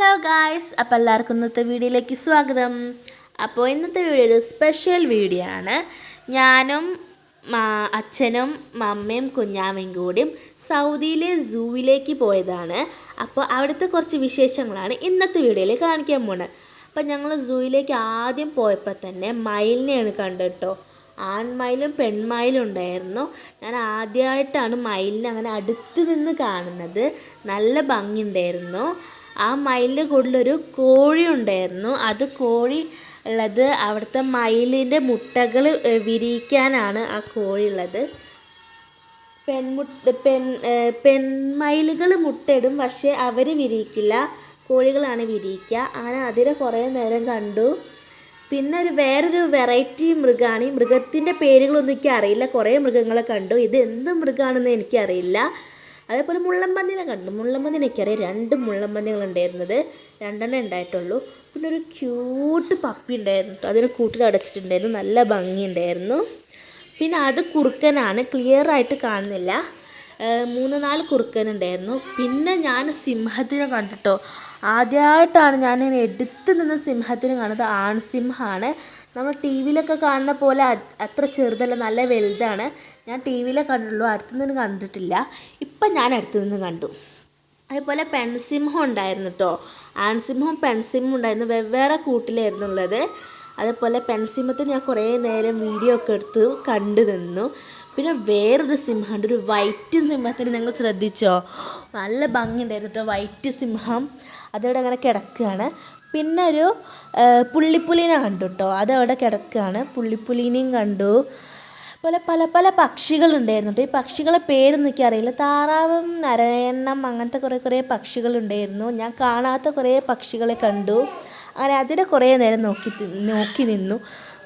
Hello guys, അപ്പോൾ എല്ലാവർക്കും ഇന്നത്തെ വീഡിയോയിലേക്ക് സ്വാഗതം. അപ്പോൾ ഇന്നത്തെ വീഡിയോ ഒരു സ്പെഷ്യൽ വീഡിയോ ആണ്. ഞാനും അച്ഛനും അമ്മയും കുഞ്ഞാമ്മയും കൂടിയും സൗദിയിലെ സൂവിലേക്ക് പോയതാണ്. അപ്പോൾ അവിടുത്തെ കുറച്ച് വിശേഷങ്ങളാണ് ഇന്നത്തെ വീഡിയോയിൽ കാണിക്കാൻ പോകുന്നത്. അപ്പോൾ ഞങ്ങൾ സൂവിലേക്ക് ആദ്യം പോയപ്പോൾ തന്നെ മയിലിനെയാണ് കണ്ടിട്ടോ. ആൺമയിലും പെൺമയിലും ഉണ്ടായിരുന്നു. ഞാൻ ആദ്യമായിട്ടാണ് മയിലിനെ അങ്ങനെ അടുത്ത് നിന്ന് കാണുന്നത്. നല്ല ഭംഗിയുണ്ടായിരുന്നു. ആ മയിലിൻ്റെ കൂടുതലൊരു കോഴി ഉണ്ടായിരുന്നു. അത് കോഴി ഉള്ളത് അവിടുത്തെ മയിലിൻ്റെ മുട്ടകൾ വിരിയിക്കാനാണ് ആ കോഴി ഉള്ളത്. പെൺമയിലുകൾ മുട്ടയിടും, പക്ഷേ അവർ വിരിയിക്കില്ല, കോഴികളാണ് വിരിയിക്കുക. അങ്ങനെ അതിനെ കുറേ നേരം കണ്ടു. പിന്നെ വേറൊരു വെറൈറ്റി മൃഗമാണ്. ഈ മൃഗത്തിൻ്റെ പേരുകളൊന്നും എനിക്ക് അറിയില്ല. കുറേ മൃഗങ്ങളെ കണ്ടു. ഇത് എന്ത് മൃഗമാണെന്ന് എനിക്കറിയില്ല. അതേപോലെ മുള്ളൻപന്നിനെ കണ്ടു. മുള്ളൻപന്നിനെ എനിക്കറിയാം. 2 മുള്ളൻപന്നികളുണ്ടായിരുന്നത്, 2 ഉണ്ടായിട്ടുള്ളൂ. പിന്നെ ഒരു ക്യൂട്ട് പപ്പി ഉണ്ടായിരുന്നു. അതിനെ കൂട്ടിൽ അടച്ചിട്ടുണ്ടായിരുന്നു. നല്ല ഭംഗിയുണ്ടായിരുന്നു. പിന്നെ അത് കുറുക്കനാണ്, ക്ലിയർ ആയിട്ട് കാണുന്നില്ല. 3-4 കുറുക്കനുണ്ടായിരുന്നു. പിന്നെ ഞാൻ സിംഹത്തിനെ കണ്ടിട്ടോ. ആദ്യമായിട്ടാണ് ഞാൻ എടുത്ത് നിന്ന് സിംഹത്തിന് കാണുന്നത്. ആൺസിംഹമാണ്. നമ്മൾ ടി വിയിലൊക്കെ കാണുന്ന പോലെ അത്ര ചെറുതല്ല, നല്ല വലുതാണ്. ഞാൻ ടി വിയിലേ കണ്ടുള്ളൂ, അടുത്തു നിന്ന് കണ്ടിട്ടില്ല. ഇപ്പം ഞാൻ അടുത്തു നിന്ന് കണ്ടു. അതേപോലെ പെൺസിംഹം ഉണ്ടായിരുന്നു കേട്ടോ. ആൺസിംഹവും പെൺസിംഹവും ഉണ്ടായിരുന്നു. വെവ്വേറെ കൂട്ടിലായിരുന്നു ഉള്ളത്. അതേപോലെ പെൺസിംഹത്തിന് ഞാൻ കുറേ നേരം വീഡിയോ ഒക്കെ എടുത്ത് കണ്ടു നിന്നു. പിന്നെ വേറൊരു സിംഹമുണ്ട്, ഒരു വൈറ്റ് സിംഹത്തിന് നിങ്ങൾ ശ്രദ്ധിച്ചോ? നല്ല ഭംഗിയുണ്ടായിരുന്നു കേട്ടോ വൈറ്റ് സിംഹം. അതവിടെ അങ്ങനെ കിടക്കുകയാണ്. പിന്നെ ഒരു പുള്ളിപ്പുലീനെ കണ്ടു കേട്ടോ. അതവിടെ കിടക്കുകയാണ്. പുള്ളിപ്പുലീനെയും കണ്ടു. അതുപോലെ പല പല പക്ഷികളുണ്ടായിരുന്നു കേട്ടോ. ഈ പക്ഷികളെ പേരൊന്നും എനിക്കറിയില്ല. താറാവും നരയണ്ണം അങ്ങനത്തെ കുറേ പക്ഷികളുണ്ടായിരുന്നു. ഞാൻ കാണാത്ത കുറേ പക്ഷികളെ കണ്ടു. അങ്ങനെ അതിനെ കുറേ നേരം നോക്കി നിന്നു.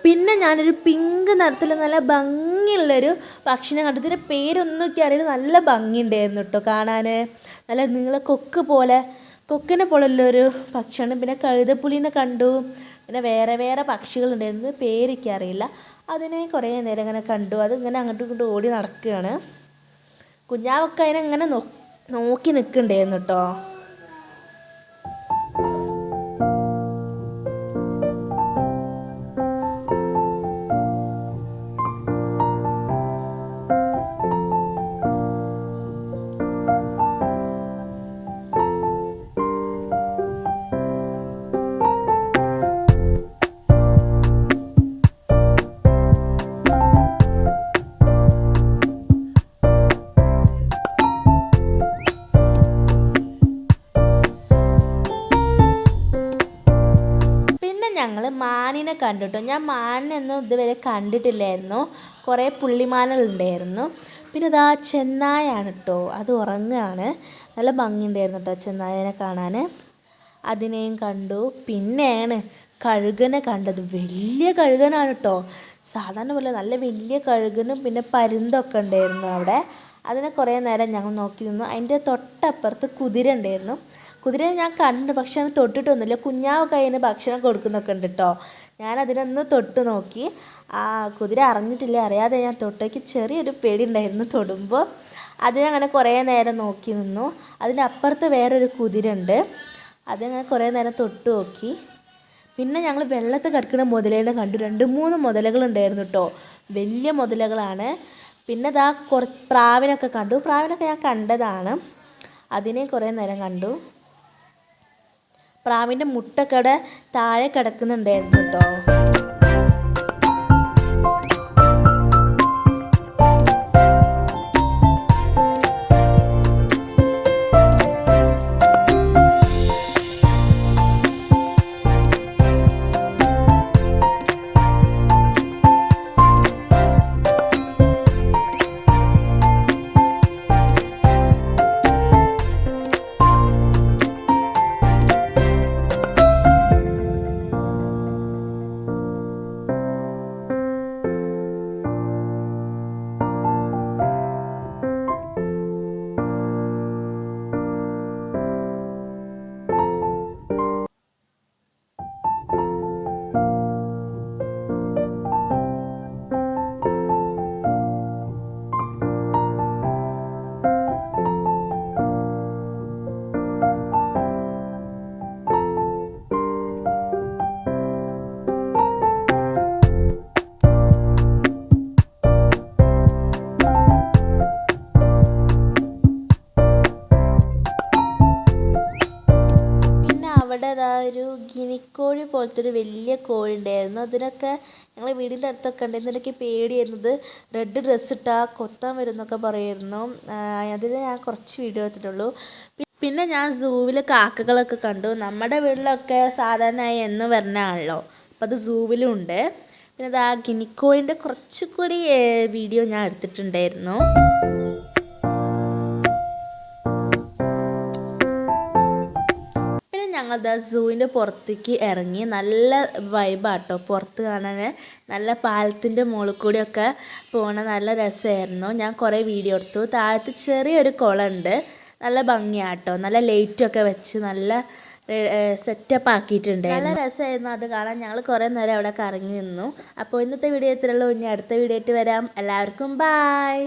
പിന്നെ ഞാനൊരു പിങ്ക് നിറത്തിൽ നല്ല ഭംഗിയുള്ളൊരു പക്ഷിനെ കണ്ടു. ഇതിൻ്റെ പേരൊന്നും എനിക്കറിയില്ല. നല്ല ഭംഗിയുണ്ടായിരുന്നു കേട്ടോ കാണാൻ. നല്ല നീള കൊക്കിനെ പോലുള്ളൊരു പക്ഷിയാണ്. പിന്നെ കഴുതപ്പുലീനെ കണ്ടു. പിന്നെ വേറെ പക്ഷികളുണ്ടായിരുന്നു. പേരെനിക്കറിയില്ല. അതിനെ കുറേ നേരം ഇങ്ങനെ കണ്ടു. അതിങ്ങനെ അങ്ങോട്ടും ഇങ്ങോട്ടും ഓടി നടക്കുകയാണ്. കുഞ്ഞാവൊക്കെ അതിനെ ഇങ്ങനെ നോക്കി നിൽക്കുന്നുണ്ടായിരുന്നു കേട്ടോ. ഞങ്ങൾ മാനിനെ കണ്ടിട്ടോ. ഞാൻ മാനിനൊന്നും ഇതുവരെ കണ്ടിട്ടില്ലായിരുന്നു. കുറേ പുള്ളിമാനുകളുണ്ടായിരുന്നു. പിന്നെ ഇതാ ചെന്നായാണ് കേട്ടോ. അത് ഉറങ്ങുകയാണ്. നല്ല ഭംഗിയുണ്ടായിരുന്നു കേട്ടോ ചെന്നായനെ കാണാൻ. അതിനെയും കണ്ടു. പിന്നെയാണ് കഴുകനെ കണ്ടത്. വലിയ കഴുകനാണ് കേട്ടോ. സാധാരണ പോലെ നല്ല വലിയ കഴുകനും പിന്നെ പരുന്തൊക്കെ ഉണ്ടായിരുന്നു അവിടെ. അതിനെ കുറേ നേരം ഞങ്ങൾ നോക്കി നിന്നു. അതിൻ്റെ തൊട്ടപ്പുറത്ത് കുതിര ഉണ്ടായിരുന്നു. കുതിരയെ ഞാൻ കണ്ടു, പക്ഷെ അത് തൊട്ടിട്ടൊന്നുമില്ല. കുഞ്ഞാവൊക്കെ അതിന് ഭക്ഷണം കൊടുക്കുന്നൊക്കെ ഉണ്ട് കേട്ടോ. ഞാനതിനൊന്ന് തൊട്ട് നോക്കി. ആ കുതിര അറിഞ്ഞിട്ടില്ല, അറിയാതെ ഞാൻ തൊട്ടേക്ക് ചെറിയൊരു പേടി ഉണ്ടായിരുന്നു തൊടുമ്പോൾ. അതിനങ്ങനെ കുറേ നേരം നോക്കി നിന്നു. അതിൻ്റെ അപ്പുറത്ത് വേറൊരു കുതിര ഉണ്ട്. അതിനങ്ങനെ കുറേ നേരം തൊട്ട് നോക്കി. പിന്നെ ഞങ്ങൾ വെള്ളത്തിൽ കിടക്കുന്ന മുതലേനെ കണ്ടു. 2-3 മുതലകളുണ്ടായിരുന്നു കേട്ടോ. വലിയ മുതലകളാണ്. പിന്നെ ഇതാ പ്രാവിനൊക്കെ കണ്ടു. പ്രാവിനൊക്കെ ഞാൻ കണ്ടതാണ്. അതിനെ കുറേ നേരം കണ്ടു. പ്രാവിൻ്റെ മുട്ടക്കട താഴെ കിടക്കുന്നുണ്ടായിരുന്നു കേട്ടോ. അവിടെ ഒരു ഗിനിക്കോഴി പോലത്തെ ഒരു വലിയ കോഴി ഉണ്ടായിരുന്നു. അതിനൊക്കെ ഞങ്ങൾ വീടിൻ്റെ അടുത്തൊക്കെ ഉണ്ടായിരുന്നു. എനിക്ക് പേടിയായിരുന്നത് റെഡ് ഡ്രസ്സ് ഇട്ടാൽ കൊത്താൻ വരും എന്നൊക്കെ പറയുമായിരുന്നു. അതിൽ ഞാൻ കുറച്ച് വീഡിയോ എടുത്തിട്ടുള്ളൂ. പിന്നെ ഞാൻ സൂവിൽ കാക്കകളൊക്കെ കണ്ടു. നമ്മുടെ വീട്ടിലൊക്കെ സാധാരണയായി എന്ന് വരുന്നതാണല്ലോ, അപ്പോൾ അത് സൂവിലും ഉണ്ട്. പിന്നെ ആ ഗിനിക്കോഴിൻ്റെ കുറച്ചുകൂടി വീഡിയോ ഞാൻ എടുത്തിട്ടുണ്ടായിരുന്നു. ഞങ്ങൾ സൂവിൻ്റെ പുറത്തേക്ക് ഇറങ്ങി. നല്ല വൈബാട്ടോ പുറത്ത് കാണാൻ. നല്ല പാലത്തിൻ്റെ മുകളിൽ കൂടിയൊക്കെ പോകണ നല്ല രസമായിരുന്നു. ഞാൻ കുറേ വീഡിയോ എടുത്തു. താഴത്ത് ചെറിയൊരു കുളമുണ്ട്, നല്ല ഭംഗിയാട്ടോ. നല്ല ലൈറ്റൊക്കെ വെച്ച് നല്ല സെറ്റപ്പ് ആക്കിയിട്ടുണ്ട്. നല്ല രസമായിരുന്നു അത് കാണാൻ. ഞങ്ങൾ കുറേ നേരം അവിടെ കറങ്ങി നിന്നു. അപ്പോൾ ഇന്നത്തെ വീഡിയോ ഇത്രയുള്ളൂ. ഇനി അടുത്ത വീഡിയോ ആയിട്ട് വരാം. എല്ലാവർക്കും ബായ്.